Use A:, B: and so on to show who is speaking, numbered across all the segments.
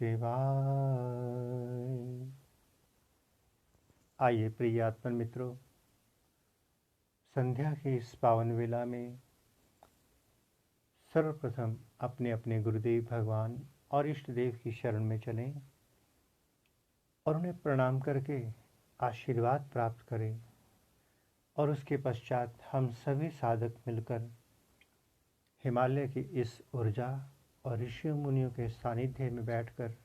A: शिवाय। आइए प्रिय आत्मन मित्रों, संध्या की इस पावन वेला में सर्वप्रथम अपने अपने गुरुदेव भगवान और इष्ट देव की शरण में चलें और उन्हें प्रणाम करके आशीर्वाद प्राप्त करें। और उसके पश्चात हम सभी साधक मिलकर हिमालय की इस ऊर्जा और ऋषियों मुनियों के सानिध्य में बैठकर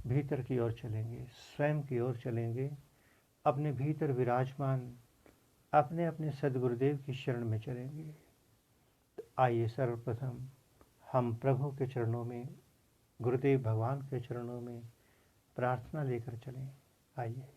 A: भीतर की ओर चलेंगे, स्वयं की ओर चलेंगे, अपने भीतर विराजमान अपने अपने सदगुरुदेव की शरण में चलेंगे। तो आइए सर्वप्रथम हम प्रभु के चरणों में, गुरुदेव भगवान के चरणों में प्रार्थना लेकर चलें। आइए।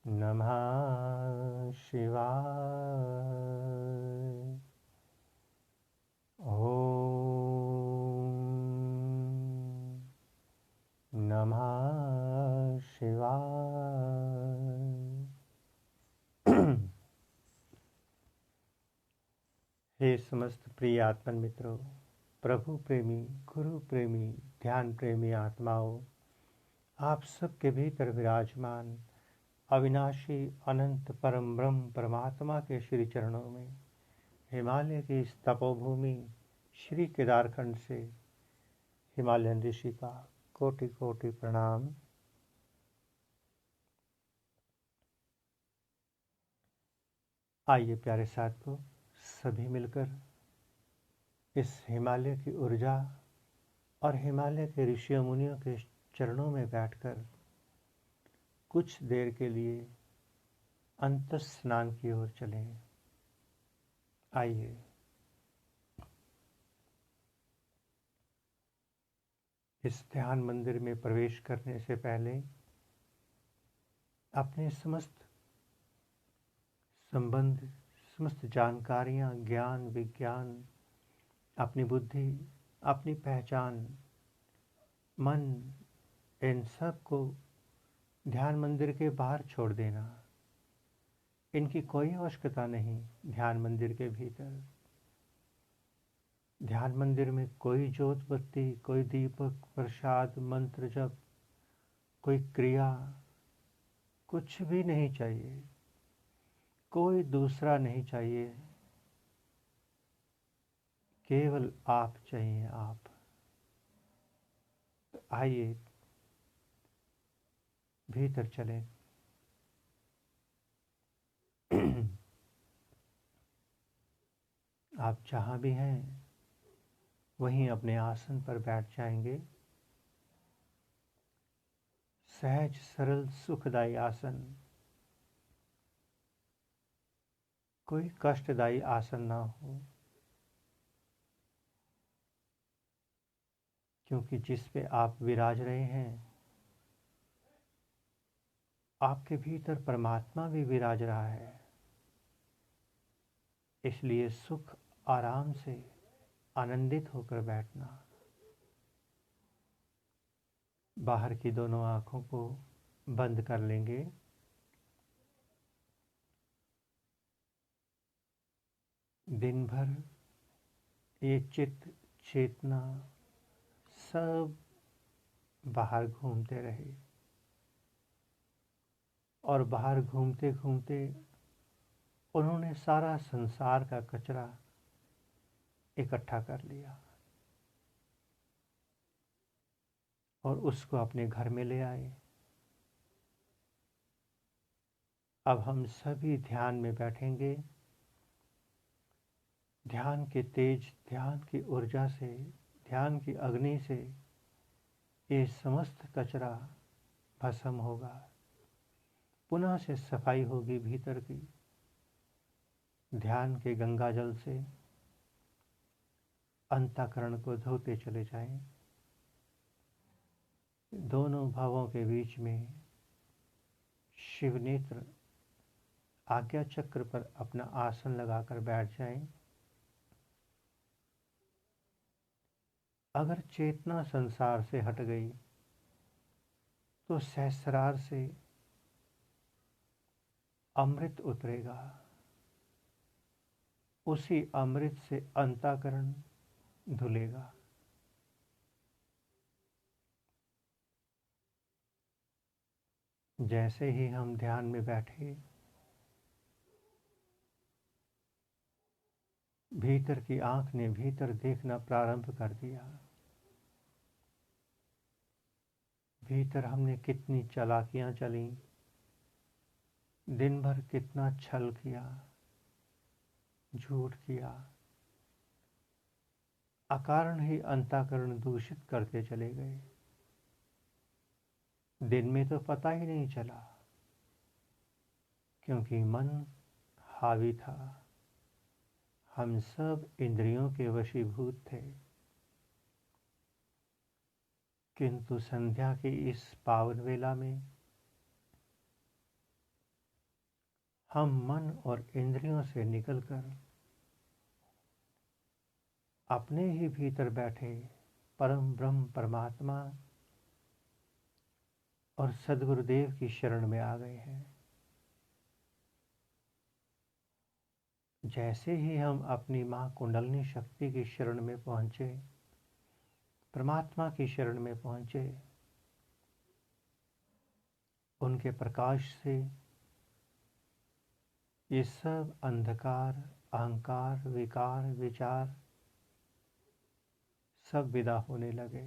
A: नमः शिवाय। ओम नमः शिवाय। हे समस्त प्रिय आत्मन मित्रों, प्रभु प्रेमी, गुरु प्रेमी, ध्यान प्रेमी आत्माओं, आप सबके भीतर विराजमान अविनाशी अनंत परम ब्रह्म परमात्मा के श्री चरणों में हिमालय की इस तपोभूमि श्री केदारखंड से हिमालयन ऋषि का कोटि कोटि प्रणाम। आइए प्यारे साथियों, सभी मिलकर इस हिमालय की ऊर्जा और हिमालय के ऋषियों मुनियों के चरणों में बैठकर कुछ देर के लिए अंतस्नान की ओर चलें। आइए इस ध्यान मंदिर में प्रवेश करने से पहले अपने समस्त संबंध, समस्त जानकारियां, ज्ञान, विज्ञान, अपनी बुद्धि, अपनी पहचान, मन, इन सब को ध्यान मंदिर के बाहर छोड़ देना। इनकी कोई आवश्यकता नहीं। ध्यान मंदिर के भीतर, ध्यान मंदिर में कोई जोत बत्ती, कोई दीपक, प्रसाद, मंत्र जप, कोई क्रिया, कुछ भी नहीं चाहिए। कोई दूसरा नहीं चाहिए। केवल आप चाहिए, आप। तो आइए भीतर चलें। आप जहाँ भी हैं वहीं अपने आसन पर बैठ जाएंगे। सहज, सरल, सुखदायी आसन। कोई कष्टदायी आसन ना हो, क्योंकि जिस पे आप विराज रहे हैं, आपके भीतर परमात्मा भी विराज रहा है। इसलिए सुख, आराम से आनंदित होकर बैठना। बाहर की दोनों आंखों को बंद कर लेंगे। दिन भर ये चित्त, चेतना सब बाहर घूमते रहे और बाहर घूमते घूमते उन्होंने सारा संसार का कचरा इकट्ठा कर लिया और उसको अपने घर में ले आए। अब हम सभी ध्यान में बैठेंगे। ध्यान के तेज, ध्यान की ऊर्जा से, ध्यान की अग्नि से ये समस्त कचरा भस्म होगा। पुनः से सफाई होगी भीतर की। ध्यान के गंगा जल से अंतःकरण को धोते चले जाएं। दोनों भावों के बीच में शिव नेत्र आज्ञा चक्र पर अपना आसन लगाकर बैठ जाएं। अगर चेतना संसार से हट गई तो सहस्रार से अमृत उतरेगा। उसी अमृत से अंतःकरण धुलेगा। जैसे ही हम ध्यान में बैठे, भीतर की आंख ने भीतर देखना प्रारंभ कर दिया। भीतर हमने कितनी चालाकियां चली, दिन भर कितना छल किया, झूठ किया, अकारण ही अंतःकरण दूषित करते चले गए। दिन में तो पता ही नहीं चला, क्योंकि मन हावी था। हम सब इंद्रियों के वशीभूत थे। किंतु संध्या की इस पावन वेला में हम मन और इंद्रियों से निकलकर अपने ही भीतर बैठे परम ब्रह्म परमात्मा और सद्गुरुदेव की शरण में आ गए हैं। जैसे ही हम अपनी माँ कुंडलिनी शक्ति की शरण में पहुँचे, परमात्मा की शरण में पहुँचे, उनके प्रकाश से ये सब अंधकार, अहंकार, विकार, विचार सब विदा होने लगे।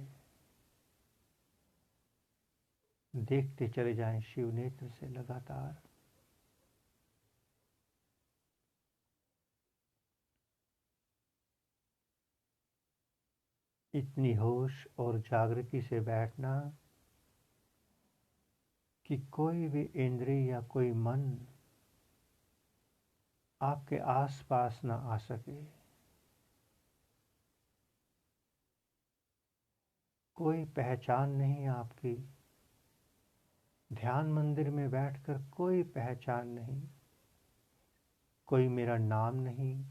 A: देखते चले जाएं शिव नेत्र से लगातार। इतनी होश और जागृति से बैठना कि कोई भी इंद्रिय या कोई मन आपके आसपास ना आ सके। कोई पहचान नहीं आपकी। ध्यान मंदिर में बैठकर कोई पहचान नहीं। कोई मेरा नाम नहीं,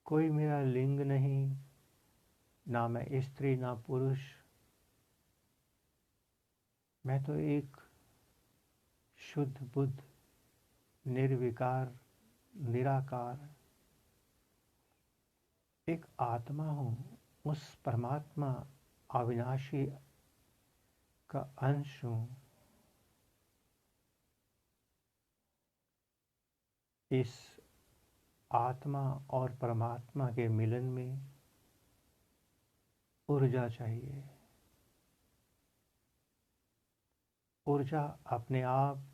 A: कोई मेरा लिंग नहीं, ना मैं स्त्री ना पुरुष। मैं तो एक शुद्ध बुद्ध, निर्विकार, निराकार एक आत्मा हूँ। उस परमात्मा अविनाशी का अंश हूँ। इस आत्मा और परमात्मा के मिलन में ऊर्जा चाहिए। ऊर्जा अपने आप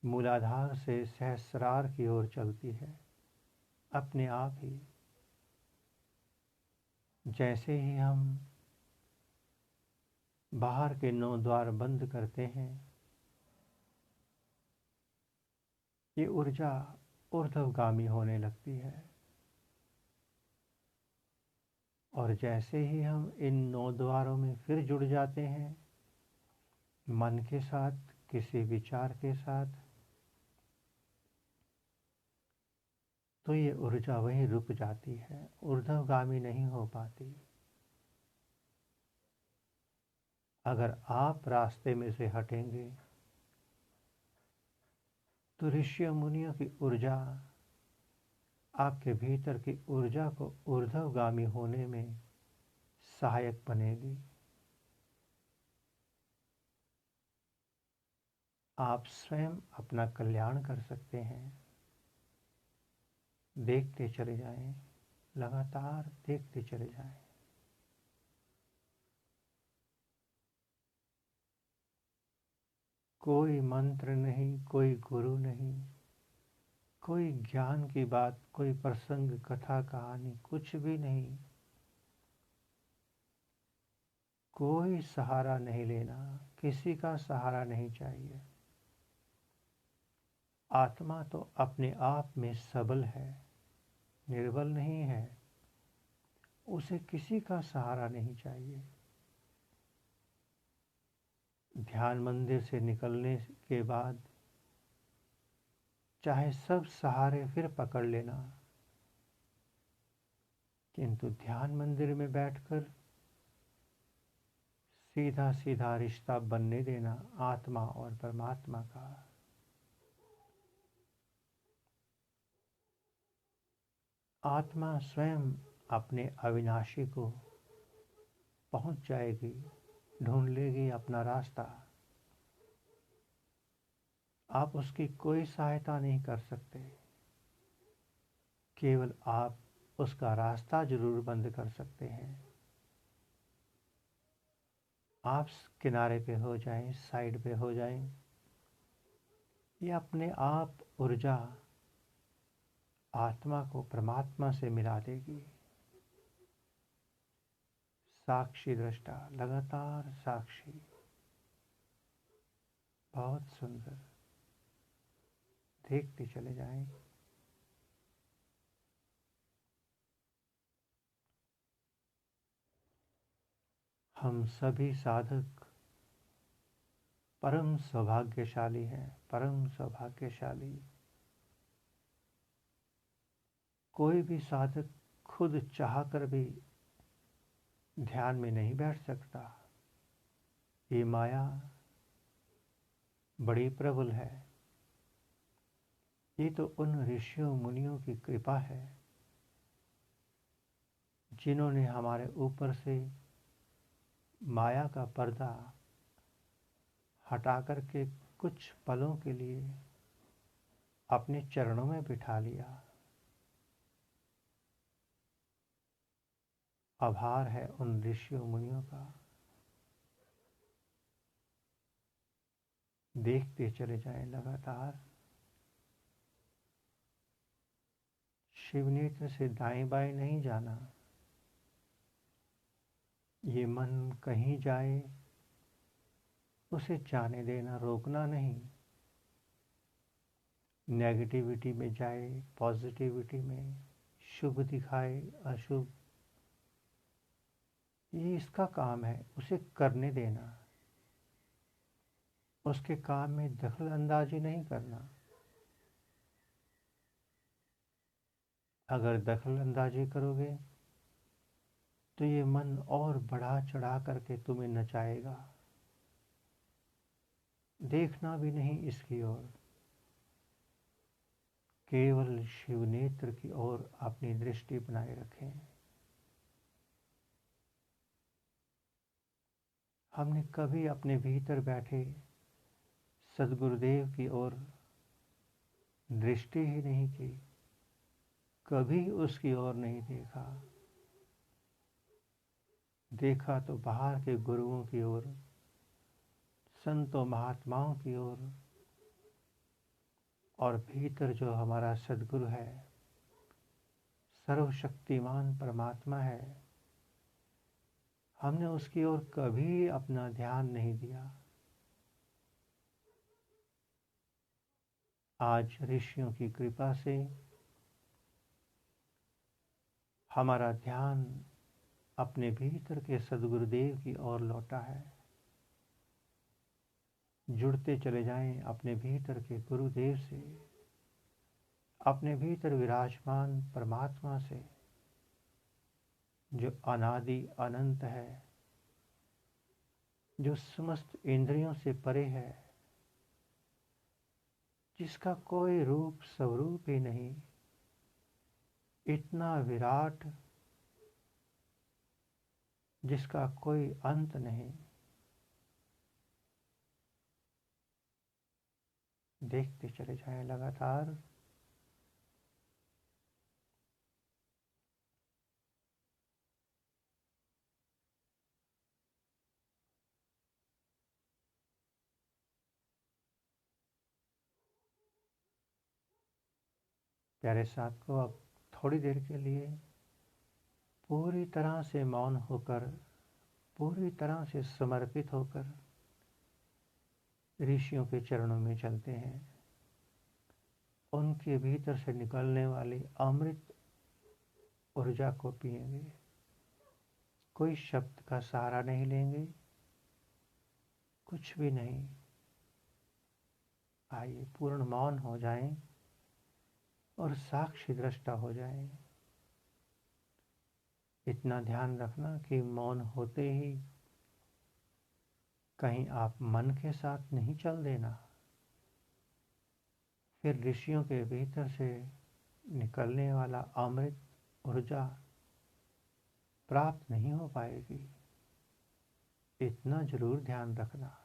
A: मूलाधार से सहस्रार की ओर चलती है, अपने आप ही। जैसे ही हम बाहर के 9 द्वार बंद करते हैं, ये ऊर्जा ऊर्ध्वगामी होने लगती है। और जैसे ही हम इन 9 द्वारों में फिर जुड़ जाते हैं, मन के साथ, किसी विचार के साथ, तो ये ऊर्जा वहीं रुक जाती है, ऊर्ध्वगामी नहीं हो पाती। अगर आप रास्ते में से हटेंगे तो ऋषि मुनियों की ऊर्जा आपके भीतर की ऊर्जा को ऊर्ध्वगामी होने में सहायक बनेगी। आप स्वयं अपना कल्याण कर सकते हैं। देखते चले जाएं, लगातार देखते चले जाएं। कोई मंत्र नहीं, कोई गुरु नहीं, कोई ज्ञान की बात, कोई प्रसंग, कथा, कहानी, कुछ भी नहीं। कोई सहारा नहीं लेना, किसी का सहारा नहीं चाहिए। आत्मा तो अपने आप में सबल है, निर्बल नहीं है। उसे किसी का सहारा नहीं चाहिए। ध्यान मंदिर से निकलने के बाद चाहे सब सहारे फिर पकड़ लेना, किंतु ध्यान मंदिर में बैठकर सीधा सीधा रिश्ता बनने देना आत्मा और परमात्मा का। आत्मा स्वयं अपने अविनाशी को पहुंच जाएगी, ढूंढ लेगी अपना रास्ता। आप उसकी कोई सहायता नहीं कर सकते, केवल आप उसका रास्ता जरूर बंद कर सकते हैं। आप किनारे पे हो जाएं, साइड पे हो जाएं, ये अपने आप ऊर्जा आत्मा को परमात्मा से मिला देगी। साक्षी दृष्टा, लगातार साक्षी। बहुत सुंदर। देखते चले जाएं। हम सभी साधक परम सौभाग्यशाली हैं, परम सौभाग्यशाली। कोई भी साधक खुद चाह कर भी ध्यान में नहीं बैठ सकता। ये माया बड़ी प्रबल है। ये तो उन ऋषियों मुनियों की कृपा है जिन्होंने हमारे ऊपर से माया का पर्दा हटा कर के कुछ पलों के लिए अपने चरणों में बिठा लिया। आभार है उन ऋषियों मुनियों का। देखते चले जाएं लगातार। शिव नेत्र से दाएं बाएं नहीं जाना। ये मन कहीं जाए उसे जाने देना, रोकना नहीं। नेगेटिविटी में जाए, पॉजिटिविटी में, शुभ दिखाए, अशुभ, ये इसका काम है, उसे करने देना। उसके काम में दखल अंदाजी नहीं करना। अगर दखल अंदाजी करोगे तो ये मन और बढ़ा चढ़ा करके तुम्हें नचाएगा। देखना भी नहीं इसकी ओर, केवल शिव नेत्र की ओर अपनी दृष्टि बनाए रखें। हमने कभी अपने भीतर बैठे सदगुरुदेव की ओर दृष्टि ही नहीं की, कभी उसकी ओर नहीं देखा। देखा तो बाहर के गुरुओं की ओर, संतों महात्माओं की ओर, और भीतर जो हमारा सदगुरु है, सर्वशक्तिमान परमात्मा है, हमने उसकी ओर कभी अपना ध्यान नहीं दिया। आज ऋषियों की कृपा से हमारा ध्यान अपने भीतर के सदगुरुदेव की ओर लौटा है। जुड़ते चले जाएं अपने भीतर के गुरुदेव से, अपने भीतर विराजमान परमात्मा से, जो अनादि अनंत है, जो समस्त इंद्रियों से परे है, जिसका कोई रूप स्वरूप ही नहीं, इतना विराट जिसका कोई अंत नहीं। देखते चले जाएं लगातार। प्यारे साथ को अब थोड़ी देर के लिए पूरी तरह से मौन होकर, पूरी तरह से समर्पित होकर ऋषियों के चरणों में चलते हैं। उनके भीतर से निकलने वाली अमृत ऊर्जा को पिएंगे। कोई शब्द का सहारा नहीं लेंगे, कुछ भी नहीं। आइए पूर्ण मौन हो जाएं और साक्षी दृष्टा हो जाएं। इतना ध्यान रखना कि मौन होते ही कहीं आप मन के साथ नहीं चल देना। फिर ऋषियों के भीतर से निकलने वाला अमृत ऊर्जा प्राप्त नहीं हो पाएगी। इतना जरूर ध्यान रखना।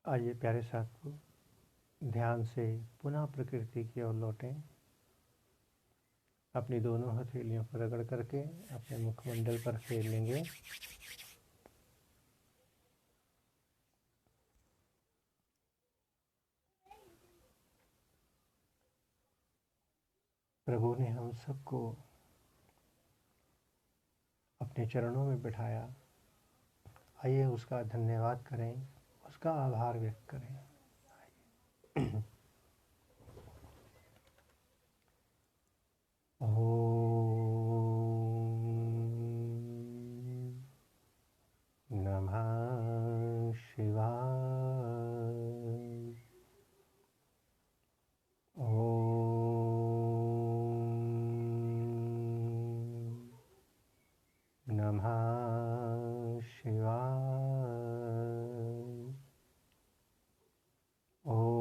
A: आइए प्यारे साथियों, ध्यान से पुनः प्रकृति की ओर लौटें। अपनी दोनों हथेलियों पर रगड़ करके अपने मुखमंडल पर फेर लेंगे। प्रभु ने हम सबको अपने चरणों में बिठाया। आइए उसका धन्यवाद करें, उसका आभार व्यक्त करें। ओम नमः शिवाय। ओम नमः शिवाय। ओम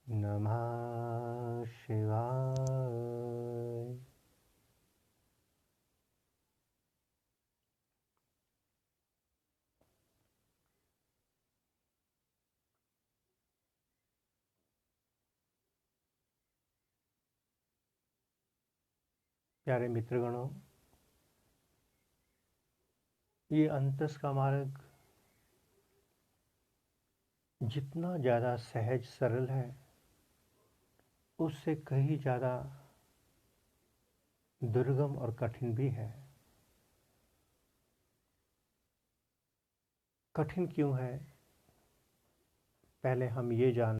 A: नमः शिवाय। प्यारे मित्रगणों, ये अंतस का मार्ग जितना ज़्यादा सहज सरल है, उससे कहीं ज़्यादा दुर्गम और कठिन भी है। कठिन क्यों है, पहले हम ये जान।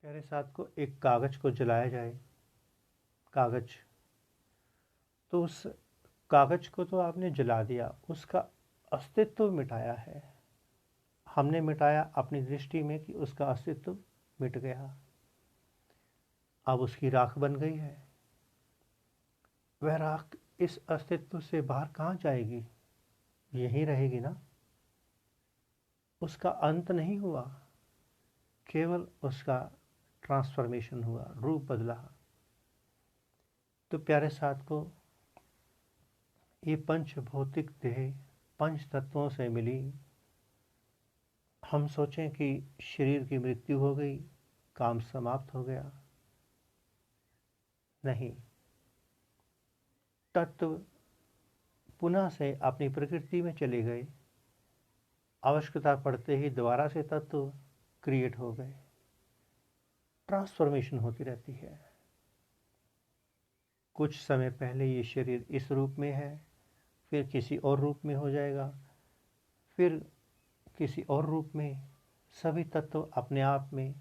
A: प्यारे साथ को, एक कागज को जलाया जाए, कागज, तो उस कागज को तो आपने जला दिया, उसका अस्तित्व मिटाया है। हमने मिटाया अपनी दृष्टि में कि उसका अस्तित्व मिट गया। अब उसकी राख बन गई है। वह राख इस अस्तित्व से बाहर कहाँ जाएगी? यहीं रहेगी ना। उसका अंत नहीं हुआ, केवल उसका ट्रांसफॉर्मेशन हुआ, रूप बदला। तो प्यारे साथ को, ये पंच भौतिक देह पंच तत्वों से मिली। हम सोचें कि शरीर की मृत्यु हो गई, काम समाप्त हो गया। नहीं, तत्व पुनः से अपनी प्रकृति में चले गए। आवश्यकता पड़ते ही दोबारा से तत्व क्रिएट हो गए। ट्रांसफॉर्मेशन होती रहती है। कुछ समय पहले ये शरीर इस रूप में है, फिर किसी और रूप में हो जाएगा, फिर किसी और रूप में। सभी तत्व अपने आप में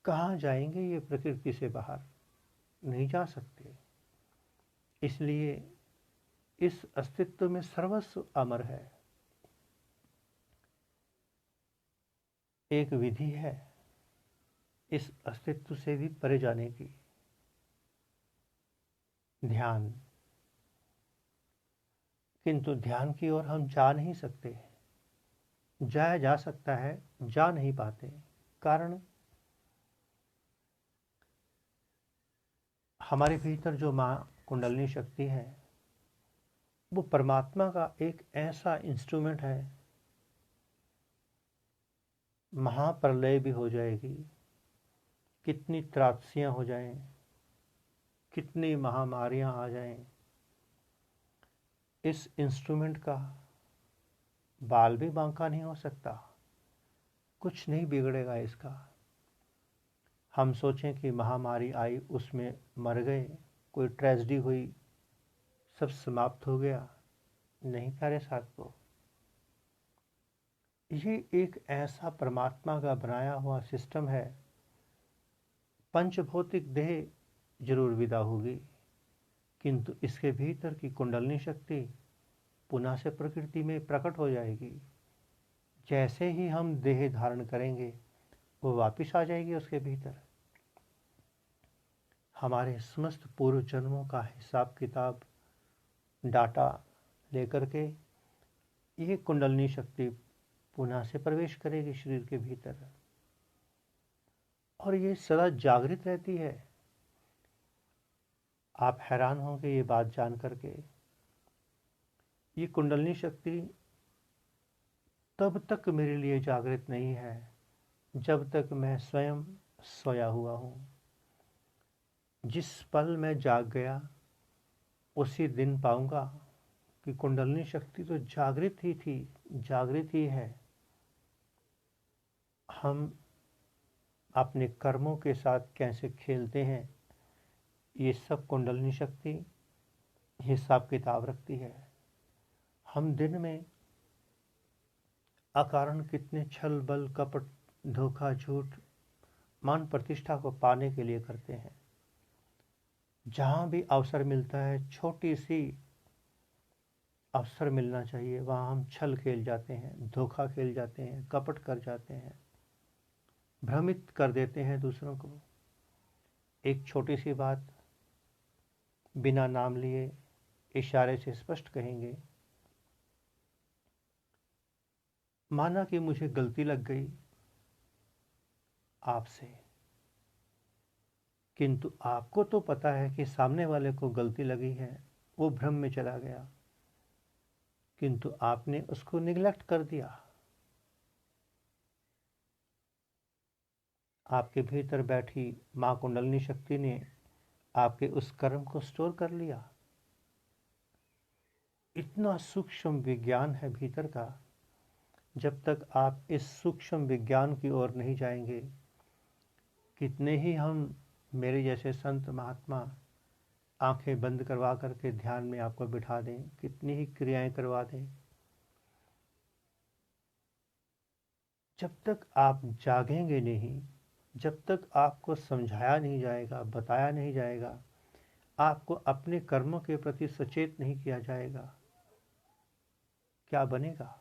A: कहाँ जाएंगे? ये प्रकृति से बाहर नहीं जा सकते। इसलिए इस अस्तित्व में सर्वस्व अमर है। एक विधि है इस अस्तित्व से भी परे जाने की, ध्यान। किंतु ध्यान की ओर हम जा नहीं सकते। जाया जा सकता है, जा नहीं पाते। कारण, हमारे भीतर जो माँ कुंडलिनी शक्ति है, वो परमात्मा का एक ऐसा इंस्ट्रूमेंट है। महाप्रलय भी हो जाएगी, कितनी त्रासदियाँ हो जाएं, कितनी महामारियाँ आ जाएं, इस इंस्ट्रूमेंट का बाल भी बांका नहीं हो सकता। कुछ नहीं बिगड़ेगा इसका। हम सोचें कि महामारी आई, उसमें मर गए, कोई ट्रेजेडी हुई, सब समाप्त हो गया। नहीं प्यारे साथ को, ये एक ऐसा परमात्मा का बनाया हुआ सिस्टम है। पंचभौतिक देह जरूर विदा होगी, किंतु इसके भीतर की कुंडलिनी शक्ति पुनः से प्रकृति में प्रकट हो जाएगी। जैसे ही हम देह धारण करेंगे, वो वापस आ जाएगी उसके भीतर। हमारे समस्त पूर्व जन्मों का हिसाब किताब डाटा लेकर के ये कुंडलिनी शक्ति पुनः से प्रवेश करेगी शरीर के भीतर, और ये सदा जागृत रहती है। आप हैरान होंगे ये बात जान करके ये कुंडलिनी शक्ति तब तक मेरे लिए जागृत नहीं है जब तक मैं स्वयं सोया हुआ हूँ। जिस पल मैं जाग गया उसी दिन पाऊंगा कि कुंडलिनी शक्ति तो जागृत ही थी, जागृत ही है। हम अपने कर्मों के साथ कैसे खेलते हैं, ये सब कुंडलिनी शक्ति हिसाब किताब रखती है। हम दिन में अकारण कितने छल बल कपट धोखा झूठ मान प्रतिष्ठा को पाने के लिए करते हैं। जहाँ भी अवसर मिलता है, छोटी सी अवसर मिलना चाहिए, वहाँ हम छल खेल जाते हैं, धोखा खेल जाते हैं, कपट कर जाते हैं, भ्रमित कर देते हैं दूसरों को। एक छोटी सी बात बिना नाम लिए इशारे से स्पष्ट कहेंगे, माना कि मुझे गलती लग गई आपसे, किंतु आपको तो पता है कि सामने वाले को गलती लगी है, वो भ्रम में चला गया, किंतु आपने उसको निगलेक्ट कर दिया। आपके भीतर बैठी माँ कुंडलिनी शक्ति ने आपके उस कर्म को स्टोर कर लिया। इतना सूक्ष्म विज्ञान है भीतर का। जब तक आप इस सूक्ष्म विज्ञान की ओर नहीं जाएंगे, कितने ही हम मेरे जैसे संत महात्मा आंखें बंद करवा करके ध्यान में आपको बिठा दें, कितनी ही क्रियाएं करवा दें, जब तक आप जागेंगे नहीं, जब तक आपको समझाया नहीं जाएगा, बताया नहीं जाएगा, आपको अपने कर्मों के प्रति सचेत नहीं किया जाएगा, क्या बनेगा?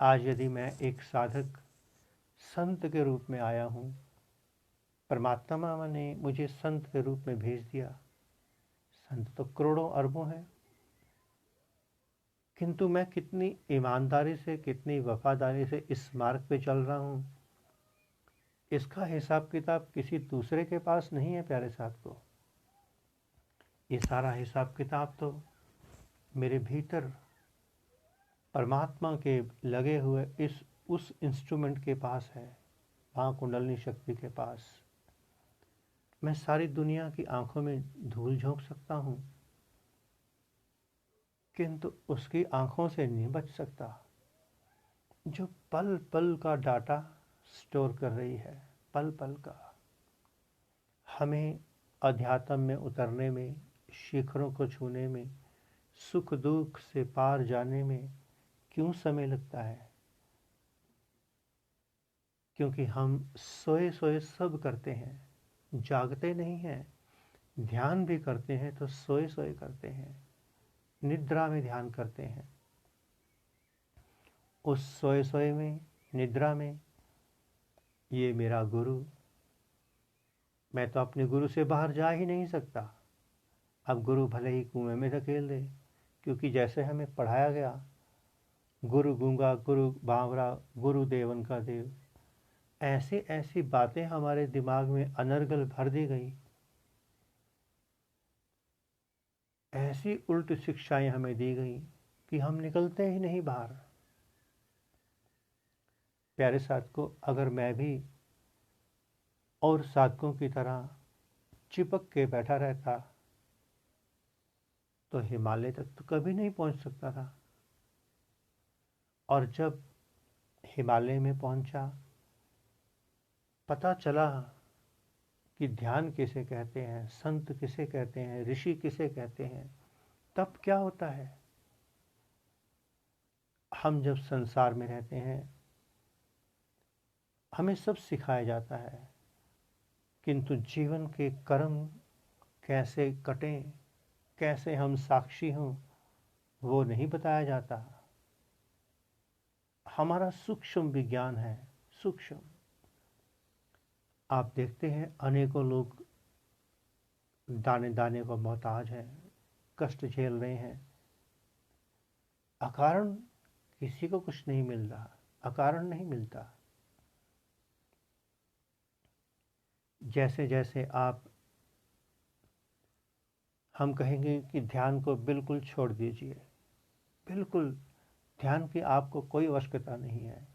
A: आज यदि मैं एक साधक संत के रूप में आया हूँ, परमात्मा ने मुझे संत के रूप में भेज दिया। संत तो करोड़ों अरबों हैं, किंतु मैं कितनी ईमानदारी से, कितनी वफादारी से इस मार्ग पे चल रहा हूँ, इसका हिसाब किताब किसी दूसरे के पास नहीं है प्यारे साथियों। ये सारा हिसाब किताब तो मेरे भीतर परमात्मा के लगे हुए इस उस इंस्ट्रूमेंट के पास है, माँ कुंडलिनी शक्ति के पास। मैं सारी दुनिया की आंखों में धूल झोंक सकता हूँ, किंतु उसकी आंखों से नहीं बच सकता जो पल पल का डाटा स्टोर कर रही है, पल पल का। हमें अध्यात्म में उतरने में, शिखरों को छूने में, सुख दुख से पार जाने में क्यों समय लगता है? क्योंकि हम सोए सोए सब करते हैं, जागते नहीं हैं। ध्यान भी करते हैं तो सोए सोए करते हैं, निद्रा में ध्यान करते हैं। उस सोए सोए में, निद्रा में, ये मेरा गुरु, मैं तो अपने गुरु से बाहर जा ही नहीं सकता। अब गुरु भले ही कुएं में धकेल दे, क्योंकि जैसे हमें पढ़ाया गया, गुरु गूंगा, गुरु बावरा, गुरु देवन का देव, ऐसी ऐसी बातें हमारे दिमाग में अनर्गल भर दी गई, ऐसी उल्ट शिक्षाएं हमें दी गई कि हम निकलते ही नहीं बाहर। प्यारे साधकों, अगर मैं भी और साधकों की तरह चिपक के बैठा रहता तो हिमालय तक तो कभी नहीं पहुंच सकता था। और जब हिमालय में पहुंचा, पता चला कि ध्यान किसे कहते हैं, संत किसे कहते हैं, ऋषि किसे कहते हैं, तब क्या होता है? हम जब संसार में रहते हैं, हमें सब सिखाया जाता है, किंतु जीवन के कर्म कैसे कटें, कैसे हम साक्षी हों, वो नहीं बताया जाता। हमारा सूक्ष्म विज्ञान है, सूक्ष्म। आप देखते हैं अनेकों लोग दाने दाने को मोहताज हैं, कष्ट झेल रहे हैं, अकारण किसी को कुछ नहीं मिल रहा, अकारण नहीं मिलता। जैसे जैसे आप हम कहेंगे कि ध्यान को बिल्कुल छोड़ दीजिए, बिल्कुल ध्यान की आपको कोई आवश्यकता नहीं है।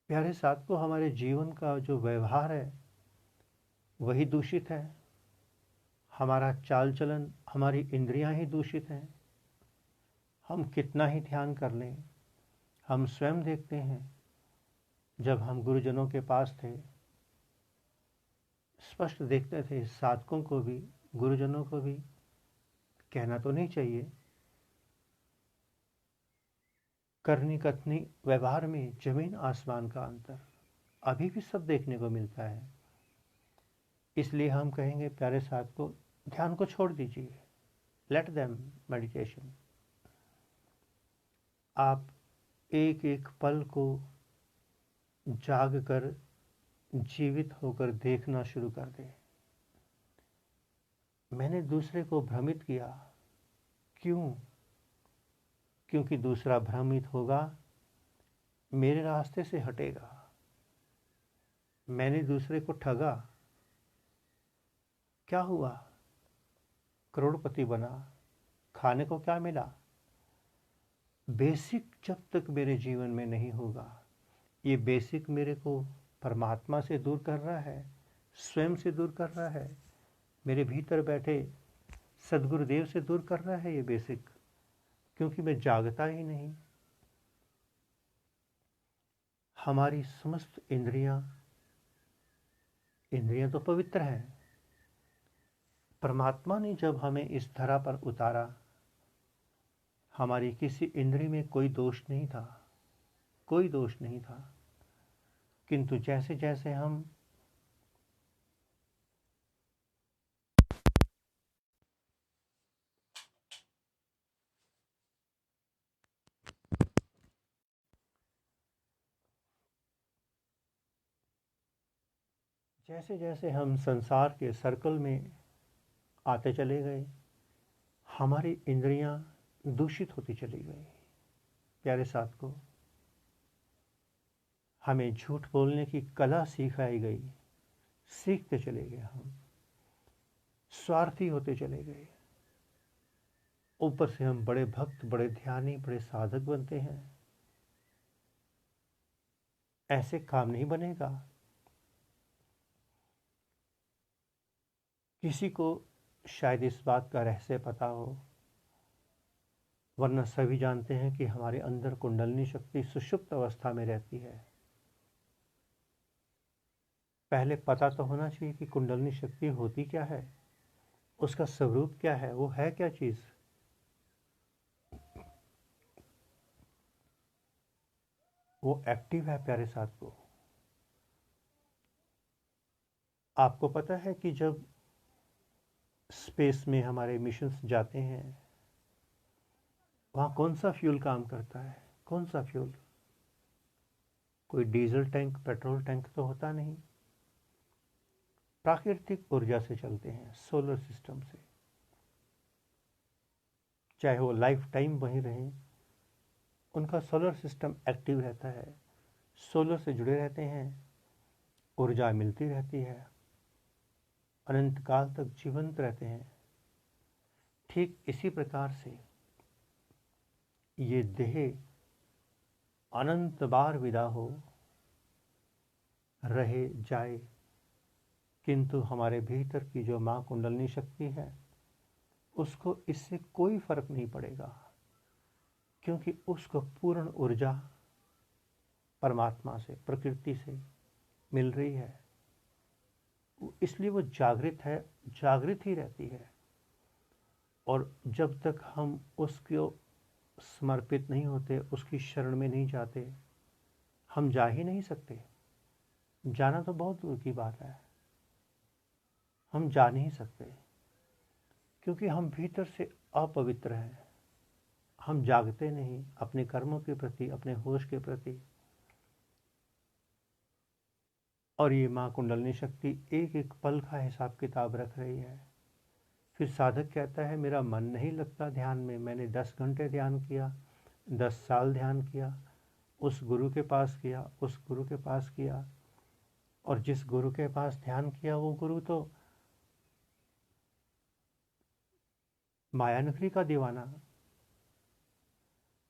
A: प्यारे साथ को हमारे जीवन का जो व्यवहार है वही दूषित है, हमारा चाल चलन, हमारी इंद्रियां ही दूषित हैं। हम कितना ही ध्यान कर लें, हम स्वयं देखते हैं जब हम गुरुजनों के पास थे, स्पष्ट देखते थे साधकों को भी, गुरुजनों को भी। कहना तो नहीं चाहिए, करनी कथनी व्यवहार में जमीन आसमान का अंतर अभी भी सब देखने को मिलता है। इसलिए हम कहेंगे प्यारे साथ को, ध्यान को छोड़ दीजिए, लेट देम मेडिटेशन। आप एक एक पल को जाग कर, जीवित होकर देखना शुरू कर दें। मैंने दूसरे को भ्रमित किया, क्यों? क्योंकि दूसरा भ्रमित होगा, मेरे रास्ते से हटेगा। मैंने दूसरे को ठगा, क्या हुआ? करोड़पति बना, खाने को क्या मिला? बेसिक जब तक मेरे जीवन में नहीं होगा, ये बेसिक मेरे को परमात्मा से दूर कर रहा है, स्वयं से दूर कर रहा है, मेरे भीतर बैठे सदगुरुदेव से दूर कर रहा है ये बेसिक, क्योंकि मैं जागता ही नहीं। हमारी समस्त इंद्रियां तो पवित्र हैं। परमात्मा ने जब हमें इस धरा पर उतारा, हमारी किसी इंद्रिय में कोई दोष नहीं था, कोई दोष नहीं था। किंतु जैसे जैसे हम संसार के सर्कल में आते चले गए, हमारी इंद्रियां दूषित होती चली गई। प्यारे साथ को, हमें झूठ बोलने की कला सिखाई गई, सीखते चले गए, हम स्वार्थी होते चले गए। ऊपर से हम बड़े भक्त, बड़े ध्यानी, बड़े साधक बनते हैं। ऐसे काम नहीं बनेगा। किसी को शायद इस बात का रहस्य पता हो, वरना सभी जानते हैं कि हमारे अंदर कुंडलिनी शक्ति सुषुप्त अवस्था में रहती है। पहले पता तो होना चाहिए कि कुंडलिनी शक्ति होती क्या है, उसका स्वरूप क्या है, वो है क्या चीज। वो एक्टिव है प्यारे साथ को। आपको पता है कि जब स्पेस में हमारे मिशंस जाते हैं, वहाँ कौन सा फ्यूल काम करता है? कौन सा फ्यूल? कोई डीजल टैंक, पेट्रोल टैंक तो होता नहीं। प्राकृतिक ऊर्जा से चलते हैं, सोलर सिस्टम से। चाहे वो लाइफ टाइम वहीं रहें, उनका सोलर सिस्टम एक्टिव रहता है, सोलर से जुड़े रहते हैं, ऊर्जा मिलती रहती है, अनंत काल तक जीवंत रहते हैं। ठीक इसी प्रकार से ये देह अनंत बार विदा हो, रहे जाए, किंतु हमारे भीतर की जो माँ कुंडलिनी शक्ति है, उसको इससे कोई फर्क नहीं पड़ेगा, क्योंकि उसको पूर्ण ऊर्जा परमात्मा से, प्रकृति से मिल रही है। इसलिए वो जागृत है, जागृत ही रहती है। और जब तक हम उसको समर्पित नहीं होते, उसकी शरण में नहीं जाते, हम जा ही नहीं सकते। जाना तो बहुत दूर की बात है, हम जा नहीं सकते, क्योंकि हम भीतर से अपवित्र हैं। हम जागते नहीं अपने कर्मों के प्रति, अपने होश के प्रति। और ये माँ कुंडलिनी शक्ति एक एक पल का हिसाब किताब रख रही है। फिर साधक कहता है मेरा मन नहीं लगता ध्यान में, मैंने 10 घंटे ध्यान किया, 10 साल ध्यान किया, उस गुरु के पास किया, उस गुरु के पास किया, और जिस गुरु के पास ध्यान किया वो गुरु तो मायानगरी का दीवाना।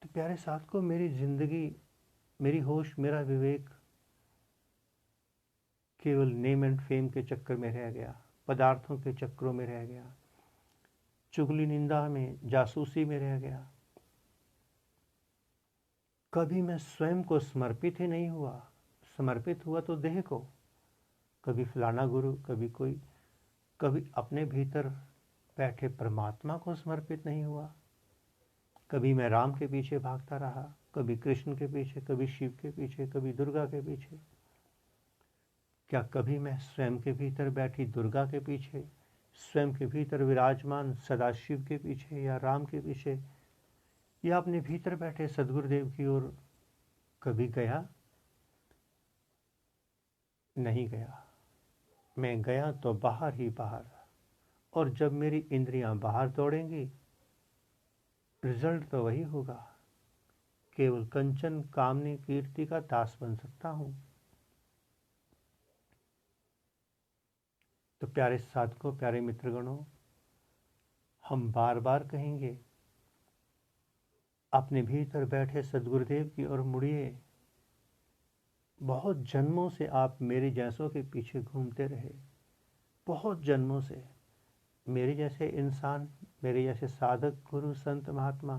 A: तो प्यारे साथ को, मेरी जिंदगी, मेरी होश, मेरा विवेक केवल नेम एंड फेम के चक्कर में रह गया, पदार्थों के चक्रों में रह गया, चुगली निंदा में, जासूसी में रह गया। कभी मैं स्वयं को समर्पित ही नहीं हुआ। समर्पित हुआ तो देह को, कभी फलाना गुरु, कभी कोई, कभी अपने भीतर बैठे परमात्मा को समर्पित नहीं हुआ। कभी मैं राम के पीछे भागता रहा, कभी कृष्ण के पीछे, कभी शिव के पीछे, कभी दुर्गा के पीछे। क्या कभी मैं स्वयं के भीतर बैठी दुर्गा के पीछे, स्वयं के भीतर विराजमान सदाशिव के पीछे या राम के पीछे, या अपने भीतर बैठे सदगुरुदेव की ओर कभी गया? नहीं गया। मैं गया तो बाहर ही बाहर, और जब मेरी इंद्रियां बाहर दौड़ेंगी, रिजल्ट तो वही होगा। केवल कंचन कामनी कीर्ति का दास बन सकता हूं। तो प्यारे साधकों, प्यारे मित्रगणों, हम बार बार कहेंगे, अपने भीतर बैठे सदगुरुदेव की ओर मुड़िए। बहुत जन्मों से आप मेरे जैसों के पीछे घूमते रहे, बहुत जन्मों से। मेरे जैसे इंसान, मेरे जैसे साधक, गुरु, संत, महात्मा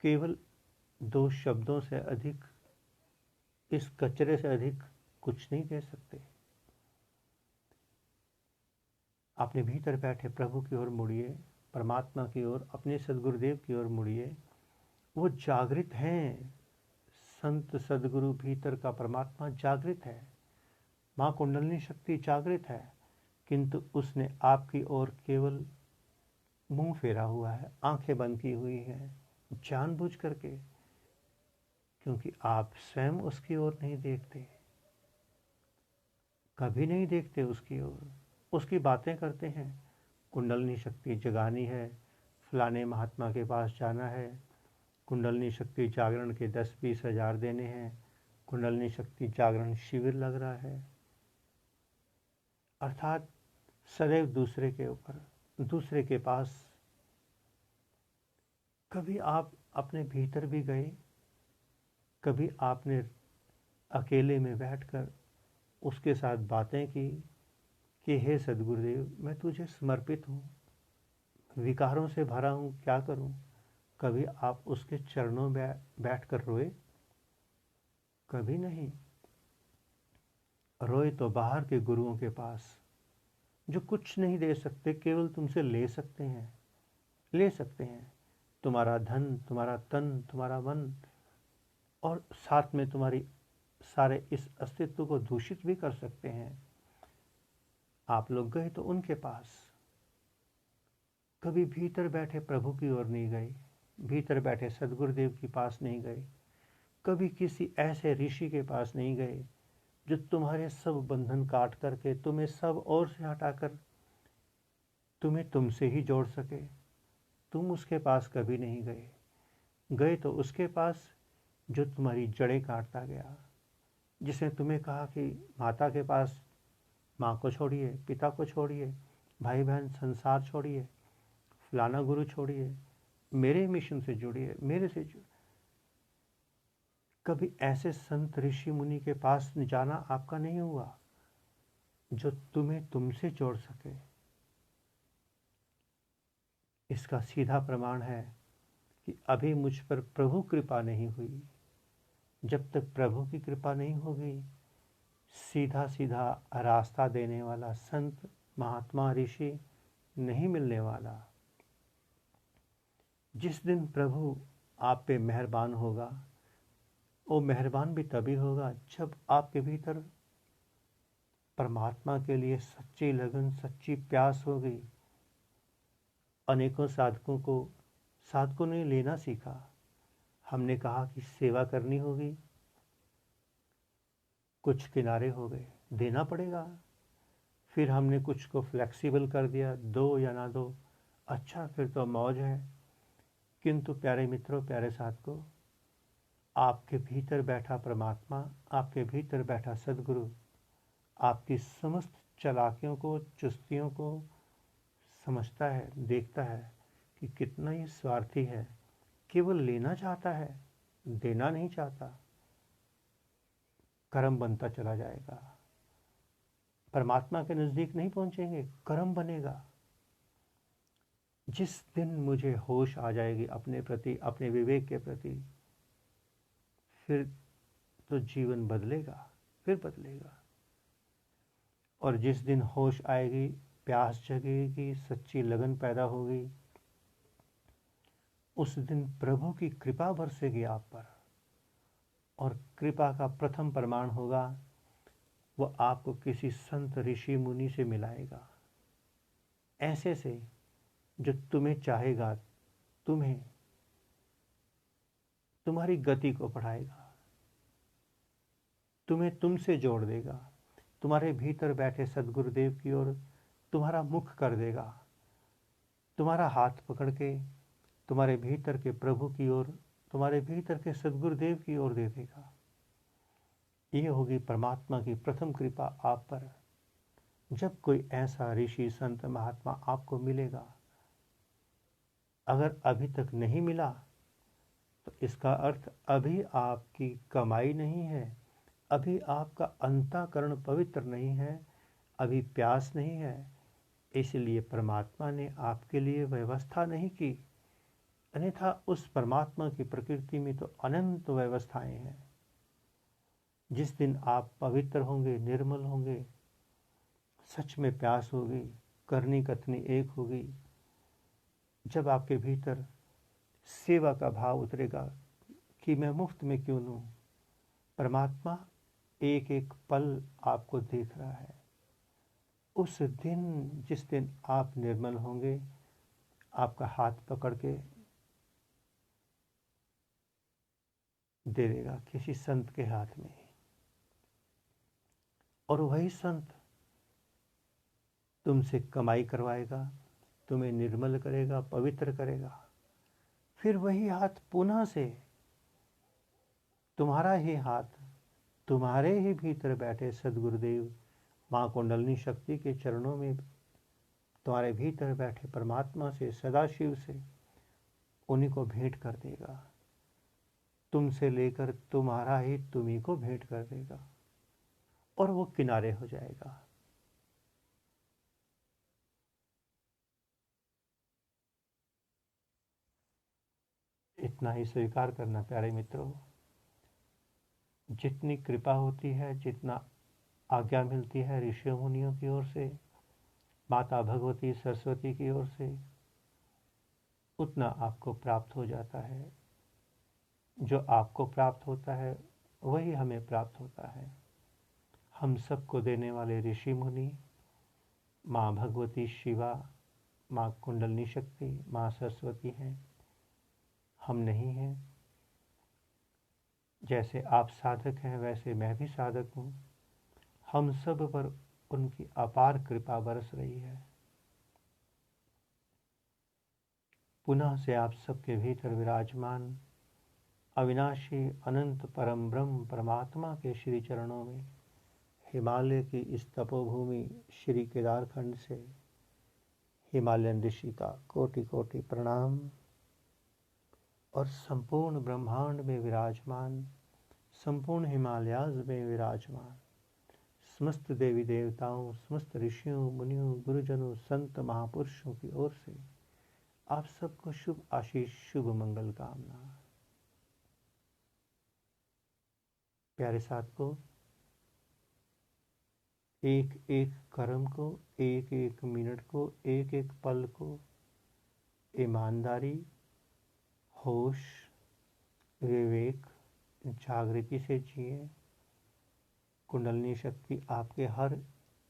A: केवल 2 शब्दों से अधिक, इस कचरे से अधिक कुछ नहीं दे सकते। अपने भीतर बैठे प्रभु की ओर मुड़िए, परमात्मा की ओर, अपने सदगुरुदेव की ओर मुड़िए। वो जागृत हैं। संत सदगुरु भीतर का परमात्मा जागृत है। माँ कुंडलिनी शक्ति जागृत है, किंतु उसने आपकी ओर केवल मुंह फेरा हुआ है, आंखें बंद की हुई हैं, जानबूझ करके, क्योंकि आप स्वयं उसकी ओर नहीं देखते, कभी नहीं देखते उसकी ओर। उसकी बातें करते हैं, कुंडलिनी शक्ति जगानी है, फलाने महात्मा के पास जाना है, कुंडलिनी शक्ति जागरण के 10-20 हज़ार देने हैं, कुंडलिनी शक्ति जागरण शिविर लग रहा है। अर्थात सदैव दूसरे के ऊपर, दूसरे के पास। कभी आप अपने भीतर भी गए? कभी आपने अकेले में बैठकर उसके साथ बातें की कि हे सदगुरुदेव, मैं तुझे समर्पित हूँ, विकारों से भरा हूँ, क्या करूँ? कभी आप उसके चरणों में बैठकर रोए? कभी नहीं। रोए तो बाहर के गुरुओं के पास, जो कुछ नहीं दे सकते, केवल तुमसे ले सकते हैं, ले सकते हैं तुम्हारा धन, तुम्हारा तन, तुम्हारा मन, और साथ में तुम्हारी सारे इस अस्तित्व को दूषित भी कर सकते हैं। आप लोग गए तो उनके पास, कभी भीतर बैठे प्रभु की ओर नहीं गए, भीतर बैठे सदगुरुदेव के पास नहीं गए, कभी किसी ऐसे ऋषि के पास नहीं गए जो तुम्हारे सब बंधन काट करके, तुम्हें सब ओर से हटाकर तुम्हें तुमसे ही जोड़ सके। तुम उसके पास कभी नहीं गए। गए तो उसके पास जो तुम्हारी जड़ें काटता गया, जिसने तुम्हें कहा कि माता के पास, माँ को छोड़िए, पिता को छोड़िए, भाई बहन संसार छोड़िए, फलाना गुरु छोड़िए, मेरे मिशन से जुड़िए, मेरे से जुड़िए। कभी ऐसे संत ऋषि मुनि के पास जाना आपका नहीं हुआ जो तुम्हें तुमसे जोड़ सके? इसका सीधा प्रमाण है कि अभी मुझ पर प्रभु कृपा नहीं हुई। जब तक प्रभु की कृपा नहीं होगी, सीधा सीधा रास्ता देने वाला संत, महात्मा, ऋषि नहीं मिलने वाला। जिस दिन प्रभु आप पे मेहरबान होगा, वो मेहरबान भी तभी होगा जब आपके भीतर परमात्मा के लिए सच्ची लगन, सच्ची प्यास होगी। अनेकों साधकों ने लेना सीखा। हमने कहा कि सेवा करनी होगी, कुछ किनारे हो गए, देना पड़ेगा। फिर हमने कुछ को फ्लेक्सिबल कर दिया, दो या ना दो, अच्छा फिर तो मौज है। किंतु प्यारे मित्रों, प्यारे साधकों, आपके भीतर बैठा परमात्मा, आपके भीतर बैठा सदगुरु आपकी समस्त चालाकियों को, चुस्तियों को, समझता है, देखता है कि कितना ये स्वार्थी है, केवल लेना चाहता है, देना नहीं चाहता, कर्म बनता चला जाएगा। परमात्मा के नज़दीक नहीं पहुंचेंगे, कर्म बनेगा। जिस दिन मुझे होश आ जाएगी अपने प्रति, अपने विवेक के प्रति, फिर तो जीवन बदलेगा, फिर बदलेगा। और जिस दिन होश आएगी, प्यास जगेगी, सच्ची लगन पैदा होगी, उस दिन प्रभु की कृपा बरसेगी आप पर। और कृपा का प्रथम प्रमाण होगा, वो आपको किसी संत ऋषि मुनि से मिलाएगा, ऐसे से जो तुम्हें चाहेगा, तुम्हें, तुम्हारी गति को बढ़ाएगा, तुम्हें तुमसे जोड़ देगा, तुम्हारे भीतर बैठे सदगुरुदेव की ओर तुम्हारा मुख कर देगा, तुम्हारा हाथ पकड़ के तुम्हारे भीतर के प्रभु की ओर, तुम्हारे भीतर के सदगुरुदेव की ओर दे देगा। ये होगी परमात्मा की प्रथम कृपा आप पर। जब कोई ऐसा ऋषि संत महात्मा आपको मिलेगा, अगर अभी तक नहीं मिला तो इसका अर्थ अभी आपकी कमाई नहीं है, अभी आपका अंतःकरण पवित्र नहीं है, अभी प्यास नहीं है, इसलिए परमात्मा ने आपके लिए व्यवस्था नहीं की। अन्यथा उस परमात्मा की प्रकृति में तो अनंत व्यवस्थाएं हैं। जिस दिन आप पवित्र होंगे, निर्मल होंगे, सच में प्यास होगी, करनी कथनी एक होगी, जब आपके भीतर सेवा का भाव उतरेगा कि मैं मुफ्त में क्यों लूँ, परमात्मा एक एक पल आपको देख रहा है। उस दिन, जिस दिन आप निर्मल होंगे, आपका हाथ पकड़ के दे देगा किसी संत के हाथ में, और वही संत तुमसे कमाई करवाएगा, तुम्हें निर्मल करेगा, पवित्र करेगा। फिर वही हाथ पुनः से, तुम्हारा ही हाथ, तुम्हारे ही भीतर बैठे सदगुरुदेव माँ कुंडलिनी शक्ति के चरणों में, तुम्हारे भीतर बैठे परमात्मा से, सदाशिव से, उन्हीं को भेंट कर देगा। तुमसे लेकर तुम्हारा ही तुम्ही को भेंट कर देगा, और वो किनारे हो जाएगा। इतना ही स्वीकार करना प्यारे मित्रों। जितनी कृपा होती है, जितना आज्ञा मिलती है ऋषियों मुनियों की ओर से, माता भगवती सरस्वती की ओर से, उतना आपको प्राप्त हो जाता है। जो आपको प्राप्त होता है वही हमें प्राप्त होता है। हम सबको देने वाले ऋषि मुनि माँ भगवती शिवा, माँ कुंडलिनी शक्ति, माँ सरस्वती हैं, हम नहीं हैं। जैसे आप साधक हैं वैसे मैं भी साधक हूँ। हम सब पर उनकी अपार कृपा बरस रही है। पुनः से आप सबके भीतर विराजमान अविनाशी अनंत परम ब्रह्म परमात्मा के श्री चरणों में हिमालय की इस तपोभूमि श्री केदारखंड से हिमालयन ऋषि का कोटि कोटि प्रणाम। और संपूर्ण ब्रह्मांड में विराजमान, संपूर्ण हिमालयाज में विराजमान समस्त देवी देवताओं, समस्त ऋषियों मुनियों, गुरुजनों, संत महापुरुषों की ओर से आप सबको शुभ आशीष, शुभ मंगल कामना। प्यारे साथियों, एक एक कर्म को, एक एक मिनट को, एक एक पल को ईमानदारी, होश, विवेक, जागृति से जिए। कुंडलिनी शक्ति आपके हर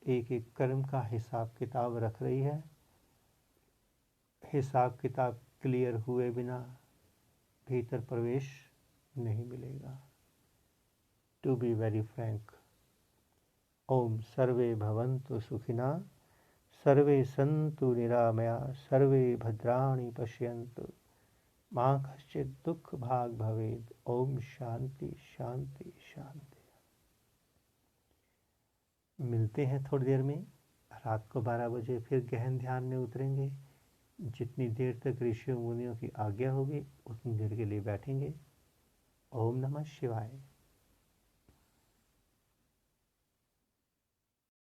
A: एक एक कर्म का हिसाब किताब रख रही है। हिसाब किताब क्लियर हुए बिना भीतर प्रवेश नहीं मिलेगा। टू बी वेरी फ्रैंक, ओम सर्वे भवन्तु सुखिना, सर्वे सन्तु निरामया, सर्वे भद्राणि पश्यन्तु, माँ कश्चित् दुख भाग भवेद। ओम शांति शांति शांति। मिलते हैं थोड़ी देर में रात को 12 बजे फिर गहन ध्यान में उतरेंगे। जितनी देर तक ऋषियों मुनियों की आज्ञा होगी उतनी देर के लिए बैठेंगे। ओम नमः शिवाय।